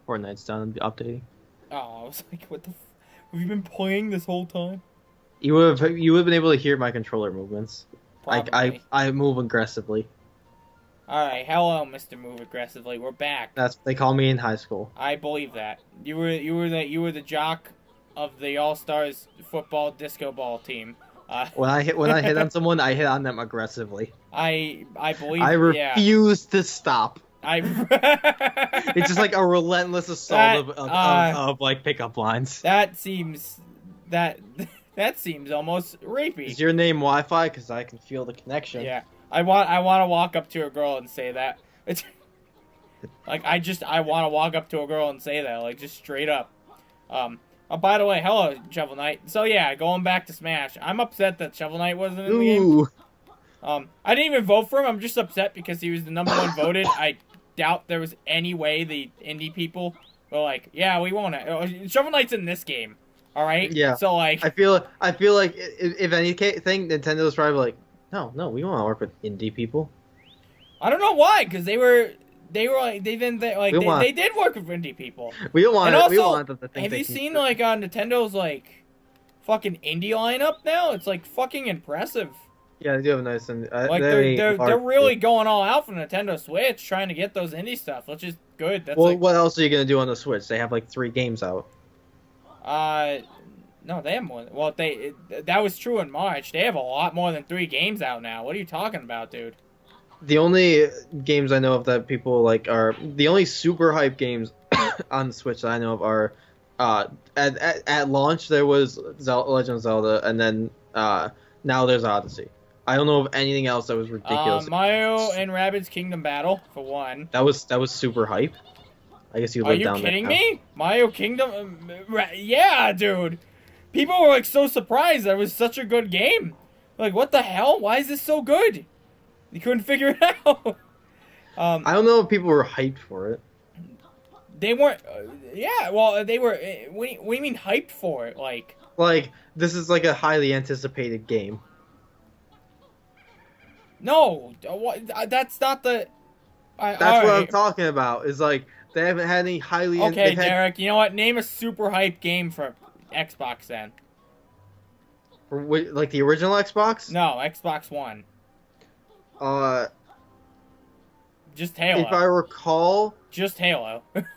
Fortnite's done updating. Oh, I was like, what the? Have you been playing this whole time? You would have been able to hear my controller movements. I Probably. I move aggressively. All right, hello, Mr. Move Aggressively. We're back. That's what they call me in high school. I believe that you were the jock of the All Stars football disco ball team. Uh, When I hit on someone, I hit on them aggressively. I I believe, yeah. refuse to stop. I It's just like a relentless assault that of like pickup lines. that seems that that seems almost rapey. Is your name Wi-Fi? Because I can feel the connection. Yeah, I want to walk up to a girl and say that. It's like I want to walk up to a girl and say that, like, just straight up. Oh, by the way, hello, Shovel Knight. So yeah, going back to Smash, I'm upset that Shovel Knight wasn't in the game. Ooh. I didn't even vote for him. I'm just upset because he was the number one voted. I doubt there was any way the indie people were like, yeah, we want it. Shovel Knight's in this game. All right. Yeah. So like, I feel like if anything, Nintendo's probably like, no, we don't want to work with indie people. I don't know why, because they were like they did work with indie people. We don't want And it. also, We don't want them to think have they you can- seen like on Nintendo's like fucking indie lineup now? It's like fucking impressive. Yeah, they do have a nice and Like they're really going all out for Nintendo Switch, trying to get those indie stuff, which is good. That's Well, like, what else are you gonna do on the Switch? They have like 3 games out. no, they have more. Well, that was true in March. They have a lot more than 3 games out now. What are you talking about, dude? The only games I know of that people like are the only super hype games on the Switch that I know of are at launch there was Legend of Zelda, and then now there's Odyssey. I don't know of anything else that was ridiculous. Mario and Rabbids Kingdom Battle for one. That was super hype. I guess you Are live you down there kidding now. me? Mario Kingdom, yeah, dude. People were like so surprised that it was such a good game. Like, what the hell? Why is this so good? You couldn't figure it out. I don't know if people were hyped for it. They weren't. Yeah, well, they were. What do you mean hyped for it? Like, This is like a highly anticipated game. no, that's not the. That's what I'm alright. talking about. Is like they haven't had any highly. Okay, they've had- Derek. You know what? Name a super hype game for Xbox then. like the original Xbox. No, Xbox One. Uh, Just Halo. if I recall, Just Halo. Just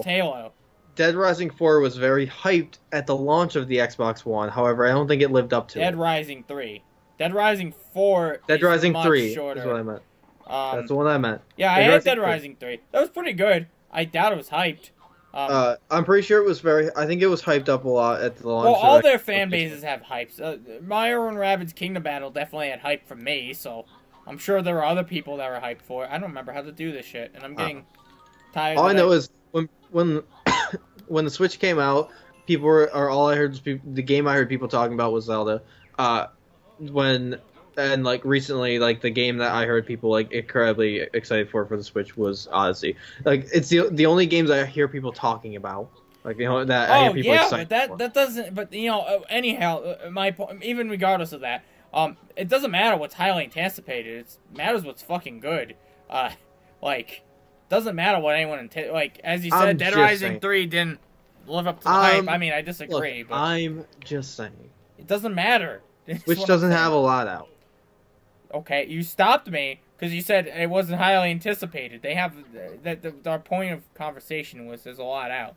Halo. Dead Rising 4 was very hyped at the launch of the Xbox One. However, I don't think it lived up to Dead it. Rising 3. Dead Rising 4 Dead is Rising much 3 shorter. is what I meant. Um, That's the one I meant. yeah, I had Dead Rising 3. That was pretty good. I doubt it was hyped. I'm pretty sure it was I think it was hyped up a lot at the launch. Well, of all their Xbox. fan bases have hypes. Mario and Rabbids Kingdom Battle definitely had hype from me, so I'm sure there were other people that were hyped for it. I don't remember how to do this shit, and I'm getting tired All of I know is when when the Switch came out, people were or all I heard was the game I heard people talking about was Zelda. And like recently, like the game that I heard people like incredibly excited for the Switch was Odyssey. Like it's the only games I hear people talking about. Like that I hear Oh people yeah, excited but for. that doesn't. But anyhow, my point. Even regardless of that, it doesn't matter what's highly anticipated. It matters what's fucking good. Like, doesn't matter what anyone like. As you said, I'm Dead just Rising saying. 3 didn't live up to the hype. I mean, I disagree, Look, but I'm just saying. it doesn't matter. It's Switch what I'm doesn't saying. have a lot out. Okay, you stopped me because you said it wasn't highly anticipated. They have our point of conversation was there's a lot out,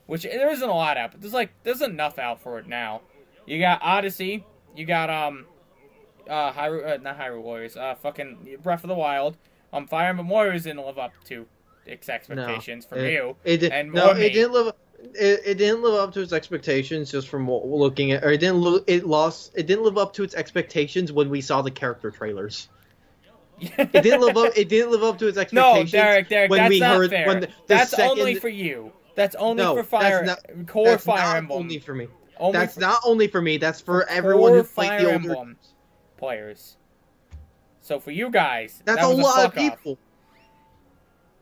which there isn't a lot out, but there's enough out for it now. You got Odyssey, you got not Hyrule Warriors, fucking Breath of the Wild. Fire Emblem Warriors didn't live up to its expectations from you, and no, me. it didn't live. It didn't live up to its expectations just from looking at, or it didn't. It didn't live up to its expectations when we saw the character trailers. It didn't live up. It didn't live up to its expectations. No, Derek, when that's we not heard fair. when the That's second, only for you. That's only no, for Fire that's Fire not Emblem. only for me. Only That's for- not only for me. That's for everyone who played Fire the older. Emblem players. So for you guys, That's that a was lot of fuck off. people.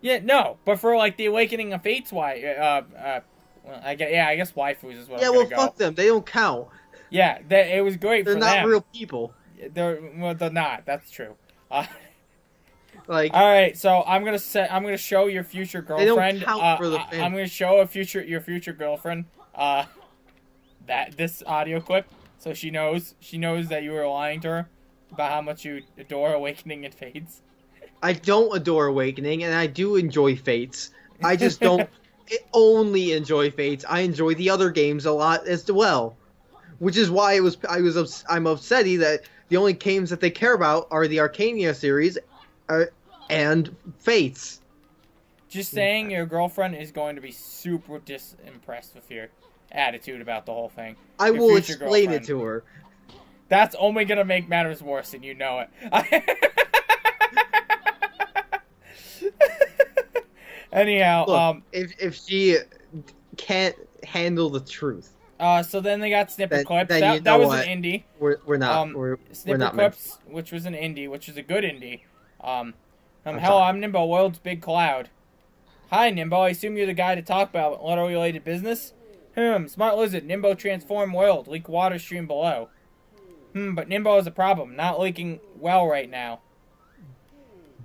Yeah, no, but for like the Awakening of Fates, well, I guess waifus is what Yeah, I'm well, gonna go. fuck them. They don't count. Yeah, it was great They're for not them. real people. They're not. That's true. Like, All right, so I'm gonna show your future they don't girlfriend. count for the I'm gonna show your future girlfriend that this audio clip, so she knows that you were lying to her about how much you adore Awakening and Fates. I don't adore Awakening, and I do enjoy Fates. I just don't only enjoy Fates. I enjoy the other games a lot as well, which is why I'm upset that the only games that they care about are the Arcania series, and Fates. Just saying, your girlfriend is going to be super disimpressed with your attitude about the whole thing. I Your will future explain girlfriend. it to her. That's only gonna make matters worse, and you know it. Anyhow, Look, if she can't handle the truth, so then they got Snippet Clips. then you That know was what? an indie. we're not Snippet not Clips, which was an indie, which is a good indie. Hello, sorry. I'm Nimbo, World's Big Cloud. Hi, Nimbo. I assume you're the guy to talk about letter-related business? Smart Lizard, Nimbo transform world, leak water stream below. But Nimbo is a problem, not leaking well right now.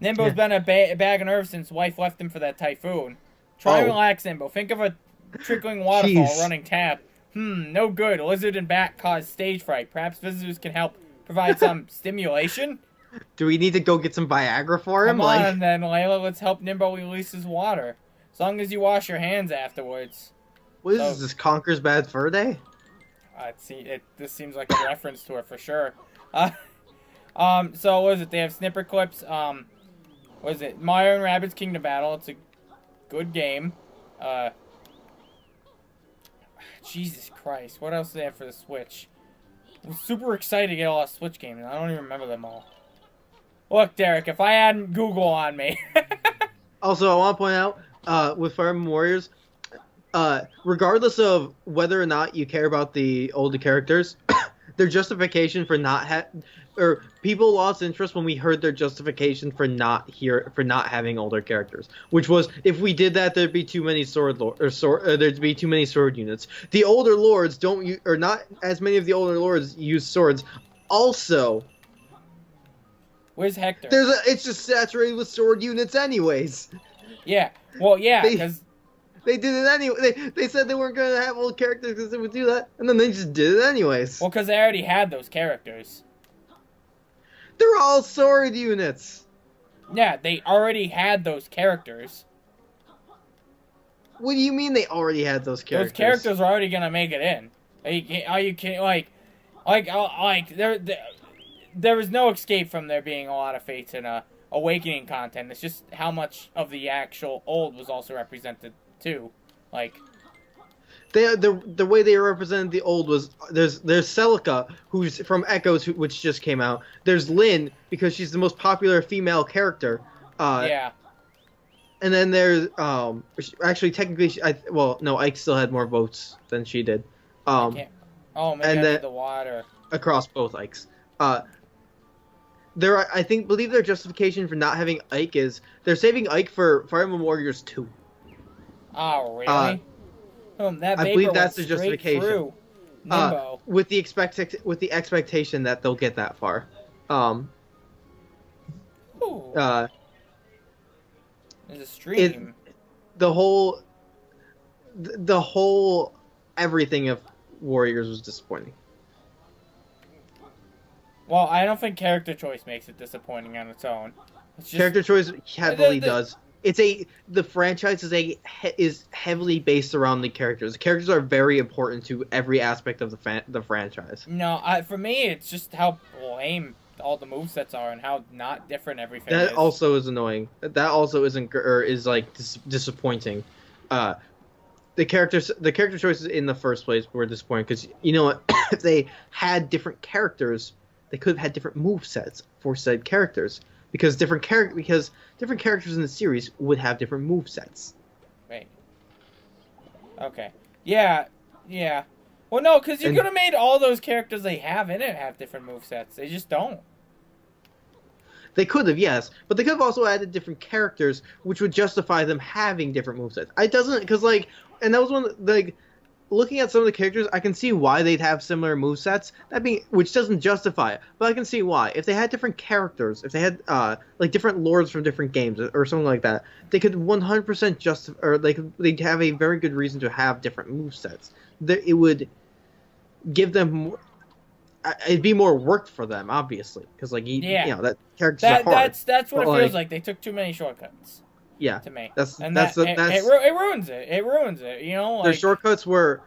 Nimbo's been a bag of nerves since wife left him for that typhoon. Try and relax, Nimbo. Think of a trickling waterfall running tap. No good. Lizard and bat cause stage fright. Perhaps visitors can help provide some stimulation? Do we need to go get some Viagra for him? Come on, then, Layla. Let's help Nimbo release his water. As long as you wash your hands afterwards. What is this, Conker's Bad Fur Day? This seems like a reference to it for sure. So what is it? They have Snipper Clips. What is it? Mario and Rabbids Kingdom Battle. It's a good game. Jesus Christ. What else do they have for the Switch? I'm super excited to get all the Switch games. I don't even remember them all. Look, Derek, if I hadn't Google on me. Also, I want to point out, with Fire Emblem Warriors, regardless of whether or not you care about the older characters, their justification for people lost interest when we heard their justification for not having older characters, which was, if we did that, there'd be too many there'd be too many sword units. The older lords not as many of the older lords use swords. Also, where's Hector? It's just saturated with sword units anyways. Yeah. Well, yeah, because they did it anyway. They said they weren't going to have old characters because they would do that, and then they just did it anyways. Well, because they already had those characters. They're all sword units. Yeah, they already had those characters. What do you mean they already had those characters? Those characters are already gonna make it in. Are you kidding? There is no escape from there being a lot of Fates and Awakening content. It's just how much of the actual old was also represented too. The way they represented the old was there's Celica, who's from Echoes, which just came out. There's Lynn, because she's the most popular female character. Yeah. And then there's actually technically Ike still had more votes than she did. Maybe I need the water across both Ikes. Believe their justification for not having Ike is they're saving Ike for Fire Emblem Warriors 2. Oh, really? That I believe that's the justification. Nimbo. With the expectation that they'll get that far. There's a stream. The whole everything of Warriors was disappointing. Well, I don't think character choice makes it disappointing on its own. Character choice heavily does. The franchise is heavily based around the characters. The characters are very important to every aspect of the franchise. No, for me, it's just how lame all the movesets are and how not different everything is. That also is annoying. That also is disappointing. The character choices in the first place were disappointing because you know what? If they had different characters, they could have had different movesets for said characters. Because different characters in the series would have different movesets. Right. Okay. Yeah. Well, no, because you could have made all those characters they have in it have different movesets. They just don't. They could have, yes. But they could have also added different characters, which would justify them having different movesets. It doesn't, because, and that was one, looking at some of the characters, I can see why they'd have similar movesets. Which doesn't justify it, but I can see why. If they had different characters, if they had like different lords from different games or something like that, they could 100% justify, or they'd have a very good reason to have different movesets. It would give them. It'd be more work for them, obviously, because that characters are hard. That's what it feels like. They took too many shortcuts. Yeah, to me. It ruins it. It ruins it. You know, their shortcuts were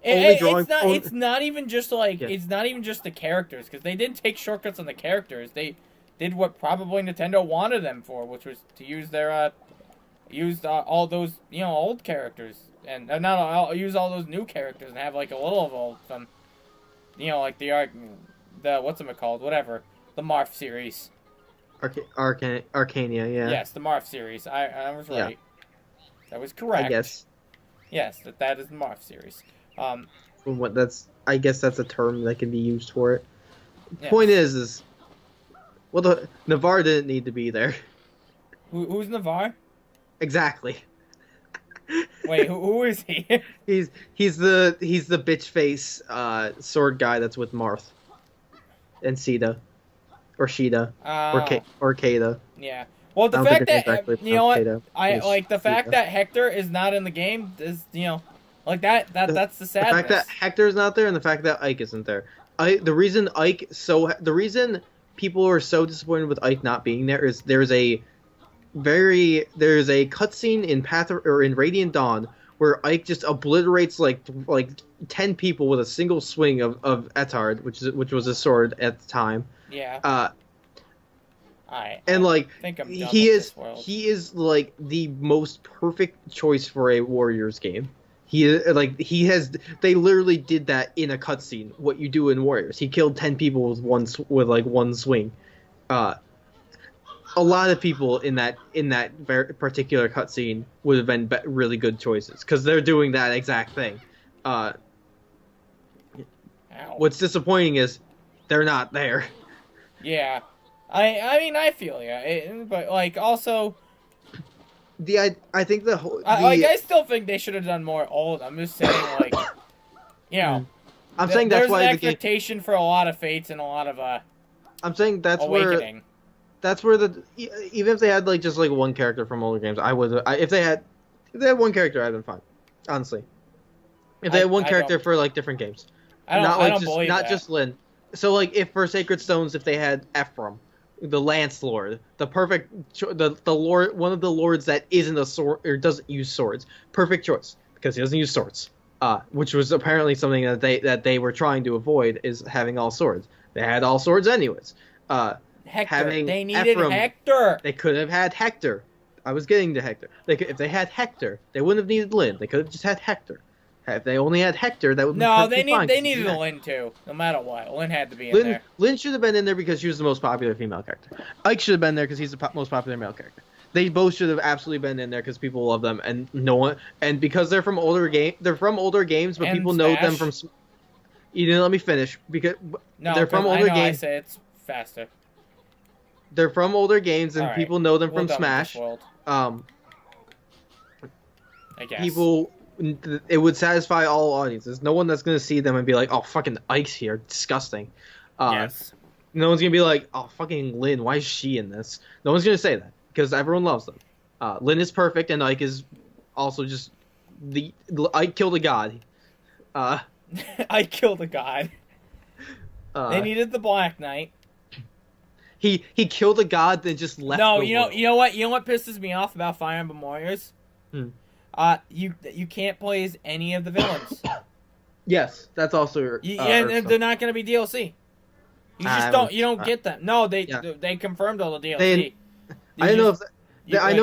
only drawing. It's not even just it's not even just the characters, because they didn't take shortcuts on the characters. They did what probably Nintendo wanted them for, which was to use their all those old characters and not use all those new characters and have like a little of all some like the what's it called, whatever, the Marth series. Arcania, yeah. Yes, the Marth series. I was right. Yeah. That was correct. I guess. Yes, that is the Marth series. I guess that's a term that can be used for it. Yes. Point is the Navarre didn't need to be there. Who's Navarre? Exactly. Wait, who is he? he's the bitch face sword guy that's with Marth and Sita. Or Sheeta, or Kata. Yeah. Well, the fact that the fact that Hector is not in the game is that's the sadness. The fact that Hector's not there and the fact that Ike isn't there. The reason people are so disappointed with Ike not being there is there's a cutscene in Radiant Dawn where Ike just obliterates like 10 people with a single swing of Etard, which was a sword at the time. Yeah. I think I'm done he with is this world. He is like the most perfect choice for a Warriors game. They literally did that in a cutscene. What you do in Warriors, he killed 10 people with one swing. A lot of people in that very particular cutscene would have been really good choices because they're doing that exact thing. What's disappointing is they're not there. Yeah, I mean I feel but also, I think the whole I still think they should have done more old. I'm just saying I'm saying that's why there's an expectation for a lot of Fates and a lot of I'm saying that's Awakening. where even if they had just one character from older games, if they had one character, I'd been fine. Honestly, if they had one character for different games, not just Lyn. So if for Sacred Stones, if they had Ephraim, the Lance Lord, the perfect the Lord, one of the lords that isn't a sword or doesn't use swords, perfect choice because he doesn't use swords. Which was apparently something that they were trying to avoid, is having all swords. They had all swords anyways. Hector. They needed Hector. They could have had Hector. I was getting to Hector. If they had Hector, they wouldn't have needed Lyn. They could have just had Hector. If they only had Hector, that would be fine. They needed a Lyn too, no matter what. Lyn had to be in there. Lyn should have been in there because she was the most popular female character. Ike should have been there because he's the most popular male character. They both should have absolutely been in there because people love them, and because they're from older games, but and people Smash. know them from. You didn't let me finish because they're from older games. I say it's faster. They're from older games, and right. people know them from done with Smash. this world. I guess. It would satisfy all audiences. No one that's going to see them and be like, "Oh, fucking Ike's here, disgusting." Yes. No one's going to be like, "Oh, fucking Lyn, why is she in this?" No one's going to say that because everyone loves them. Lyn is perfect, and Ike is also just Ike killed a god. I killed a god. They needed the Black Knight. He killed a god, then just left. No, you know what pisses me off about Fire Emblem Warriors? You can't play as any of the villains. Yes, that's also. And they're not going to be DLC. You just don't. You don't get them. No, they confirmed all the DLC. I know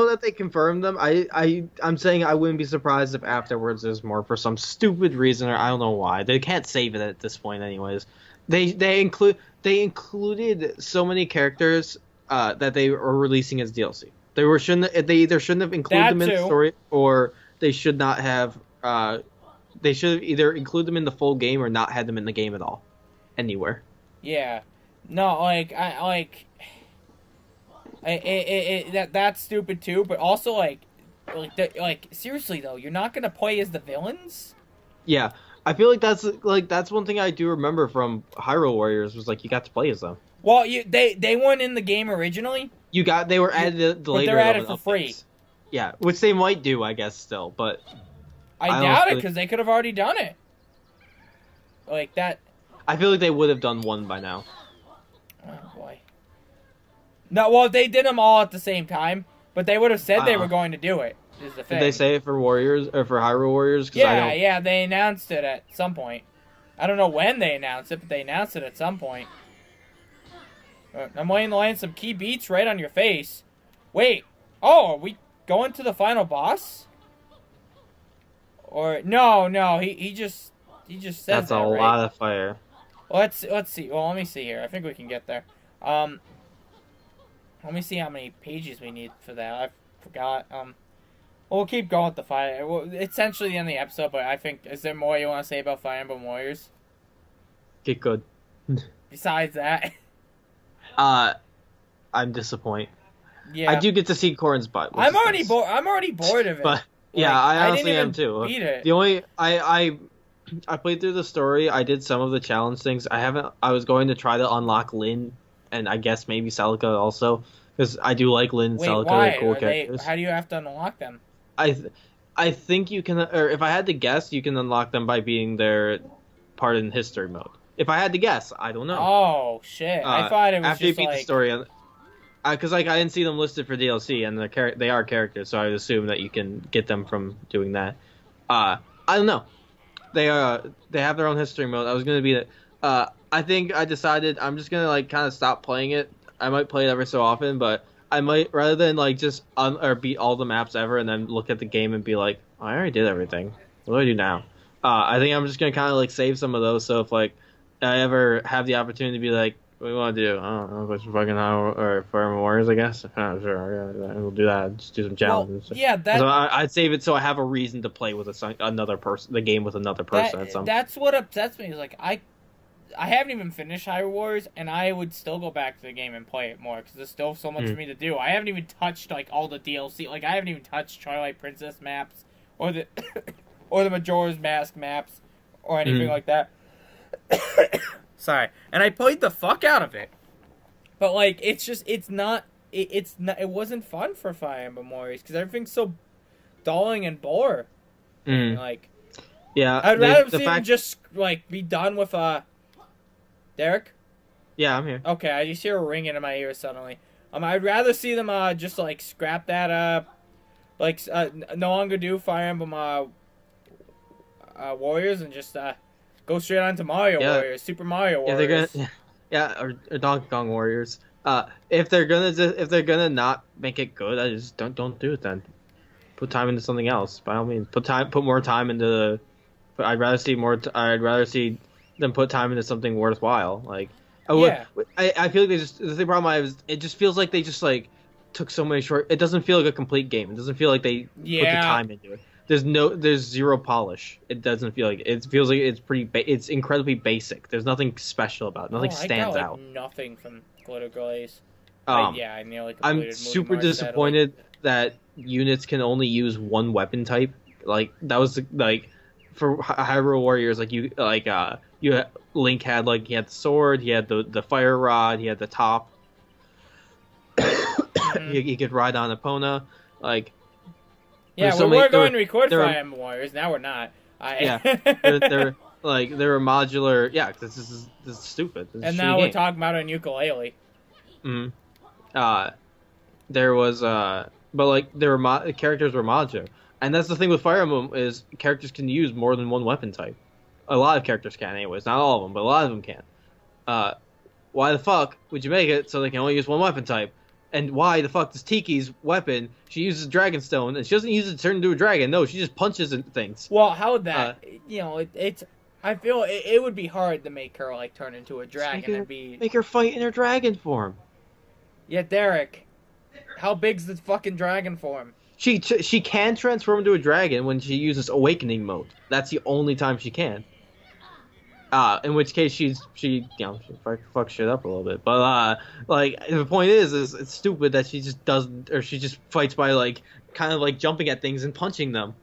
that they confirmed them. I'm saying I wouldn't be surprised if afterwards there's more for some stupid reason, or I don't know why. They can't save it at this point, anyways. They included so many characters that they are releasing as DLC. They either shouldn't have included them in the story, or they should not have. They should have either included them in the full game or not had them in the game at all, anywhere. Yeah, no, that's stupid too. But also, seriously though, you're not gonna play as the villains. Yeah, I feel like that's one thing I do remember from Hyrule Warriors was like you got to play as them. Well, they weren't in the game originally, They were added but later they're added on for in free. updates. Yeah, which they might do, I guess, still, but I doubt it because they could have already done it. Like that. I feel like they would have done one by now. Oh boy. No, well, they did them all at the same time, but they would have said they were going to do it. Is the thing. Did they say it for Warriors or for Hyrule Warriors? Yeah, they announced it at some point. I don't know when they announced it, but they announced it at some point. I'm waiting to land some key beats right on your face. Wait. Oh, are we going to the final boss? Or no, he just says that's that, a right? lot of fire. Well, let's see. Well, let me see here. I think we can get there. Let me see how many pages we need for that. I forgot. Well, we'll keep going with the fire. Well, it's essentially the end of the episode, but I think, is there more you want to say about Fire Emblem Warriors? Get good. Besides that? I'm disappointed. Yeah. I do get to see Corrin's butt. I'm already bored of it. But yeah, I honestly am too. Beat it. The only I played through the story. I did some of the challenge things. I was going to try to unlock Lyn, and I guess maybe Celica also, because I do like Lyn and Celica. Why? They're cool characters. How do you have to unlock them? I think you can, or if I had to guess, you can unlock them by being their part in history mode. If I had to guess, I don't know. Oh shit! I thought it was after just you beat the story, because I didn't see them listed for DLC, and they are characters, so I would assume that you can get them from doing that. I don't know. They have their own history mode. I was gonna beat it. I think I decided I'm just gonna kind of stop playing it. I might play it every so often, but I might, rather than just or beat all the maps ever and then look at the game and be like, oh, I already did everything. What do I do now? I think I'm just gonna kind of save some of those. So if I ever have the opportunity to be like, what do you want to do? I don't know, go some fucking or Fire Emblem Warriors, I guess. Sure, yeah, we'll do that. Just do some challenges. Well, yeah, so I'd save it so I have a reason to play with another person, the game with another person. That's what upsets me. Is I haven't even finished Hyrule Warriors, and I would still go back to the game and play it more because there's still so much for me to do. I haven't even touched all the DLC. I haven't even touched Twilight Princess maps or the or the Majora's Mask maps or anything like that. Sorry, and I played the fuck out of it, but it wasn't fun for Fire Emblem Warriors because everything's so dulling and bore. Yeah, I'd rather see them just be done with Derek? Yeah, I'm here. Okay, I just hear a ringing in my ears suddenly. I'd rather see them just scrap that no longer do Fire Emblem Warriors and just go straight on to Mario Warriors, Super Mario Warriors. Or Donkey Kong Warriors. If they're gonna not make it good, I just don't do it then. Put time into something else. By all means, put more time into I'd rather see them put time into something worthwhile. I feel like the problem I have is it just feels like they just took so many short. It doesn't feel like a complete game. It doesn't feel like they put the time into it. There's zero polish. It doesn't feel like it feels like it's incredibly basic. There's nothing special about it. Nothing stands out. Nothing from Glitter Glaze. I nearly completed. I'm super disappointed that units can only use one weapon type. That was for Hyrule Warriors. Link had he had the sword, he had the fire rod, he had the top. he could ride on Epona. Yeah, we're going to record Fire Emblem Warriors. Now we're not. They're modular. Yeah, this is stupid. This and now we're talking about it on Yooka-Laylee. There was characters were modular, and that's the thing with Fire Emblem is characters can use more than one weapon type. A lot of characters can, anyways. Not all of them, but a lot of them can. Why the fuck would you make it so they can only use one weapon type? And why the fuck does Tiki's weapon, she uses Dragonstone, and she doesn't use it to turn into a dragon. No, she just punches things. Well, how would that... I feel it would be hard to make her, turn into a dragon Make her fight in her dragon form. Yeah, Derek. How big's the fucking dragon form? She can transform into a dragon when she uses Awakening mode. That's the only time she can. In which case she fucks shit up a little bit. But the point is it's stupid that she just doesn't, or she just fights by kind of jumping at things and punching them.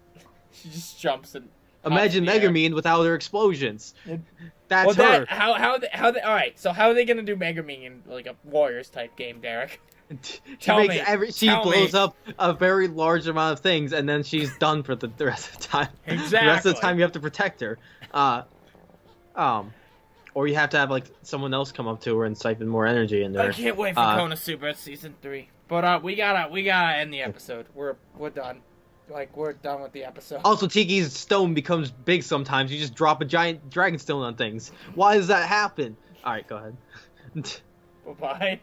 She just jumps and Imagine Yeah. Megumin without her explosions. Yeah. That's Well, her. how all right? So how are they gonna do Megumin in like a Warriors type game, Derek? She blows up a very large amount of things, and then she's done for the rest of the time. Exactly. The rest of the time, you have to protect her. Or you have to have like someone else come up to her and siphon more energy in there. I can't wait for Konosuba season 3. But we gotta end the episode. We're done. Like we're done with the episode. Also, Tiki's stone becomes big sometimes. You just drop a giant dragon stone on things. Why does that happen? All right, go ahead. Bye bye.